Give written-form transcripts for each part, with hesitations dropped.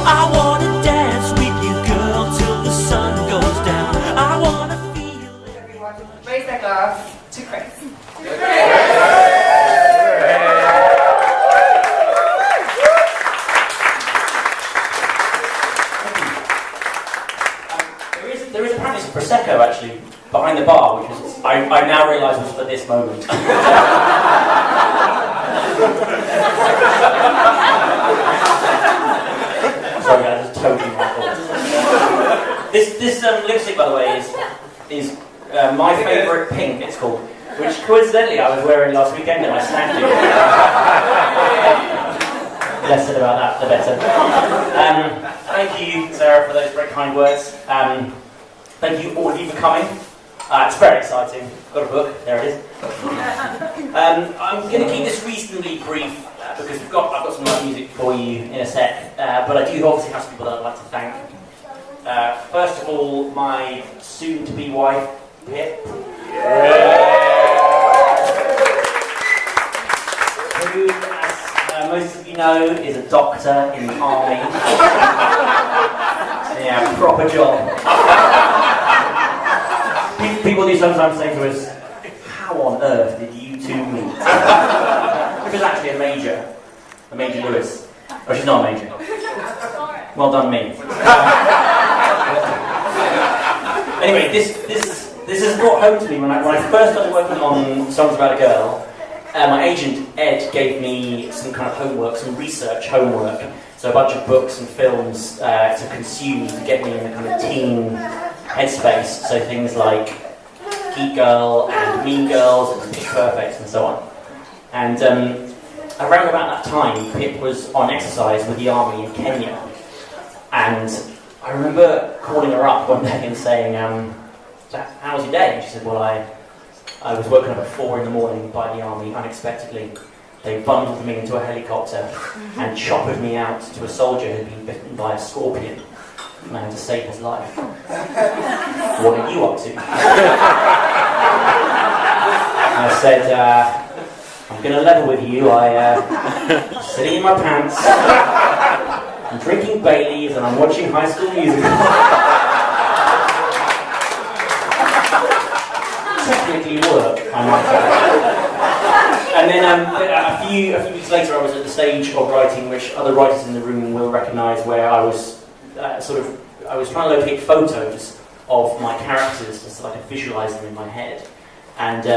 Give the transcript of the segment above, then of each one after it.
I wanna dance with you, girl, till the sun goes down. I wanna feel everyone raise their glass to Chris. There is apparently some Prosecco actually behind the bar, which is, I now realise was for this moment. Sorry guys, it's totally my fault. This lipstick, by the way, is my favourite pink, it's called, which coincidentally I was wearing last weekend at my stag do. Less said about that, the better. Thank you, Sarah, for those very kind words. Thank you all of you for coming. It's very exciting. Got a book, there it is. I'm going to keep this reasonably brief because I've got some live music for you in a sec, but I do obviously have some people that I'd like to thank. First of all, my soon-to-be wife, Pip. Who, as most of you know, is a doctor in the army. Yeah, proper job. People do sometimes say to us, how on earth did you two meet? It was actually a major Lewis. Oh, she's not a major. Well done, me. Anyway, this is brought home to me when I first started working on Songs About a Girl. My agent, Ed, gave me some kind of homework, some research homework. So a bunch of books and films to consume to get me in the kind of teen headspace. So things like Geek Girl and Mean Girls and Pitch Perfect and so on. And around about that time, Pip was on exercise with the army in Kenya. And I remember calling her up one day and saying, how was your day? And she said, well, I was woken up at 4 in the morning by the army unexpectedly. They bundled me into a helicopter and choppered me out to a soldier who'd been bitten by a scorpion. And I had to save his life. What are you up to? I said, I'm going to level with you. I'm sitting in my pants, I'm drinking Baileys, and I'm watching High School Musical. Technically work, I might say. And then a few weeks later, I was at the stage of writing, which other writers in the room will recognise, where I was I was trying to locate photos of my characters just so I could visualise them in my head. And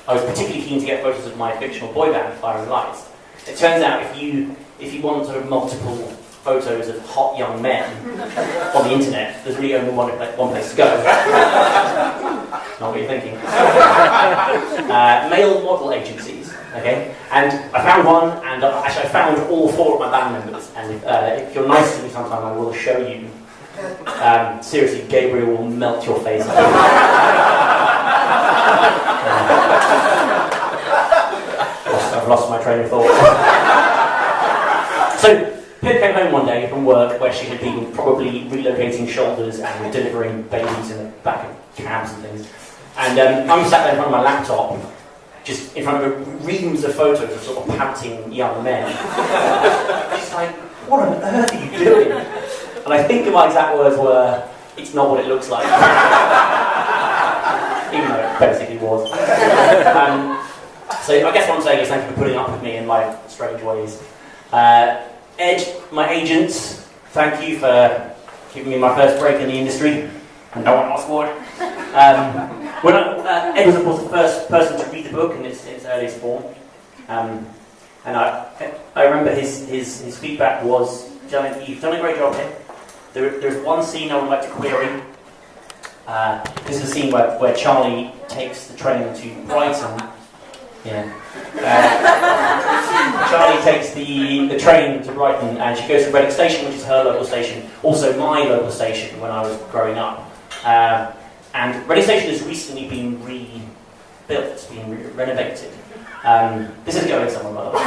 I was particularly keen to get photos of my fictional boy band, Fire&Lights. It turns out if you want sort of multiple photos of hot young men on the internet, there's really only one place to go. Not what you're thinking. Male model agencies, okay? And I found one, and actually I found all 4 of my band members, and if you're nice to me sometime, I will show you. Seriously, Gabriel will melt your face. I've lost my train of thought. So, Pip came home one day from work where she had been probably relocating shoulders and delivering babies in the back of cabs and things. And I'm sat there in front of my laptop, just in front of reams of photos of sort of pouting young men. She's like, what on earth are you doing? And I think my exact words were, it's not what it looks like. Even though it basically was. So I guess what I'm saying is thank you for putting up with me in my strange ways. Ed, my agent, thank you for giving me my first break in the industry. And no one asked for it. Ed was, of course, the first person to read the book in its earliest form. And I remember his feedback was, you've done a great job here. There's one scene I would like to query. This is a scene where Charlie takes the train to Brighton. Yeah. Charlie takes the train to Brighton and she goes to Reading Station, which is her local station, also my local station when I was growing up. And Reading Station has recently been rebuilt, been renovated. This is going somewhere, by the way.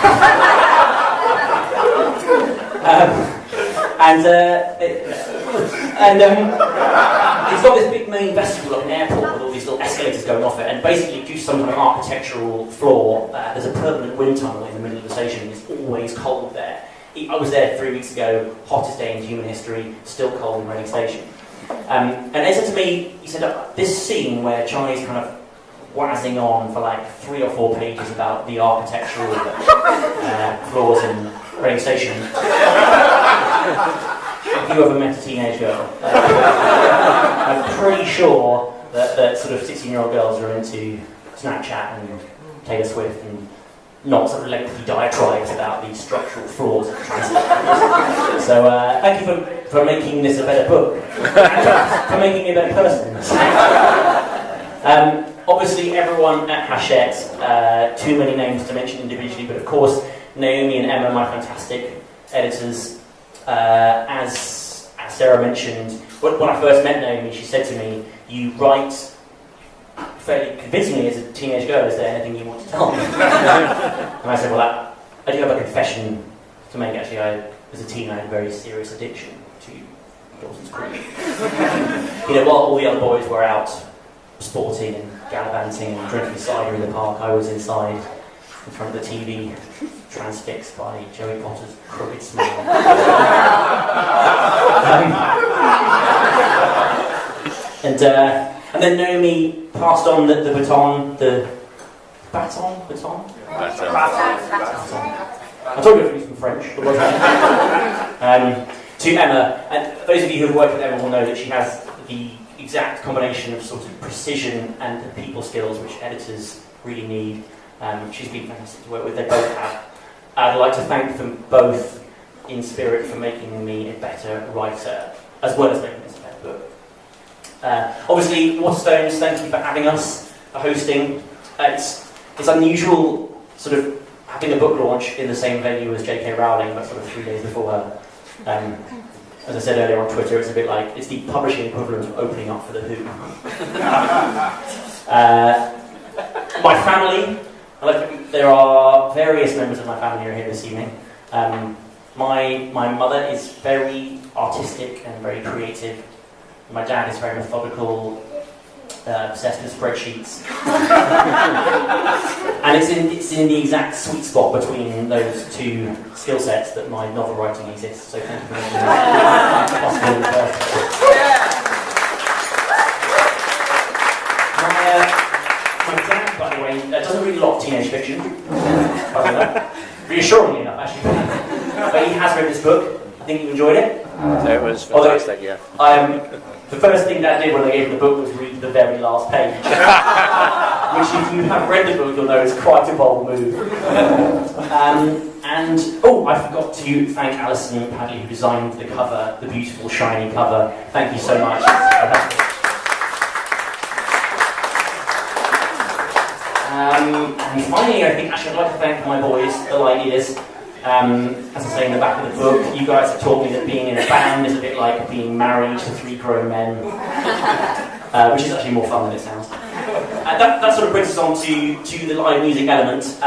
It's got this big main vestibule like an airport with all these little escalators going off it, and basically due to some kind of architectural flaw, there's a permanent wind tunnel in the middle of the station. It's always cold there, I was there 3 weeks ago, hottest day in human history, still cold in Reading Station. And Ed said to me, he said, this scene where Charlie's kind of wazzing on for like 3 or 4 pages about the architectural flaws in Reading Station. Have you ever met a teenage girl? I'm pretty sure that sort of 16-year-old girls are into Snapchat and Taylor Swift and not sort of lengthy diatribes about the structural flaws of transport. So thank you for making this a better book, and for making me a better person. Obviously everyone at Hachette, too many names to mention individually, but of course Naomi and Emma, my fantastic editors. As Sarah mentioned, when I first met Naomi, she said to me, "You write fairly convincingly as a teenage girl. Is there anything you want to tell me?" And I said, "Well, I do have a confession to make. Actually, as a teen, I had a very serious addiction to Dawson's Creek. You know, while all the other boys were out sporting and gallivanting and drinking cider in the park, I was inside in front of the TV, transfixed by Joey Potter's crooked smile." And then Naomi passed on the baton. Baton. I told you I was from French. To Emma, and those of you who have worked with Emma will know that she has the exact combination of sort of precision and the people skills which editors really need. She's been fantastic to work with. They both have. I'd like to thank them both in spirit for making me a better writer, as well as making this a better book. Obviously, Waterstones, thank you for having us, for hosting. It's unusual sort of having a book launch in the same venue as J.K. Rowling, but sort of 3 days before her. As I said earlier on Twitter, it's a bit like, it's the publishing equivalent of opening up for The Who. My family, there are various members of my family who are here this evening. My mother is very artistic and very creative. My dad is very methodical, obsessed with spreadsheets. And it's in the exact sweet spot between those two skill sets that my novel writing exists. So thank you for making that possible in the first place. My dad, by the way, doesn't read a lot of teenage fiction. Reassuringly enough, actually. But he has read this book. I think you enjoyed it. It was fantastic, yeah. The first thing Dad did when I gave him the book was read the very last page. Which, if you have read the book, you'll know is quite a bold move. I forgot to thank Alison Padley, who designed the cover, the beautiful, shiny cover. Thank you so much. And finally, I think I'd like to thank my boys, the Lightyears. As I say in the back of the book, you guys have taught me that being in a band is a bit like being married to 3 grown men, which is actually more fun than it sounds. That sort of brings us on to the live music element.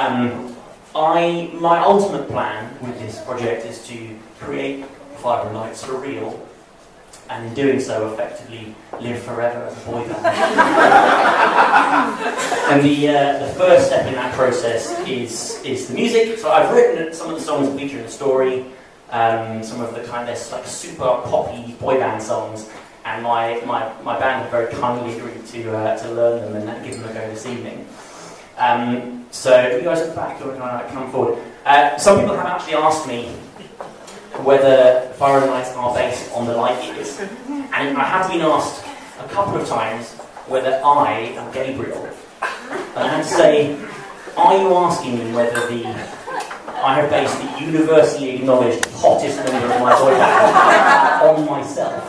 My ultimate plan with this project is to create Fire&Lights for real, and in doing so, effectively live forever as a boy band. And the first step in that process is the music. So I've written some of the songs that feature in the story, some of the kind of like super poppy boy band songs, and my band have very kindly agreed to learn them and give them a go this evening. So if you guys at the back, or come forward. Some people have actually asked me whether Fire&Lights are based on the Lightyears, and I have been asked a couple of times whether I am Gabriel. And I have to say, are you asking me whether I have based the universally acknowledged hottest member of my boy band on myself?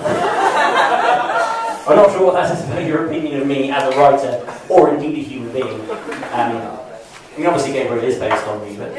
I'm not sure what that says about your opinion of me as a writer, or indeed a human being. I mean, obviously Gabriel is based on me, but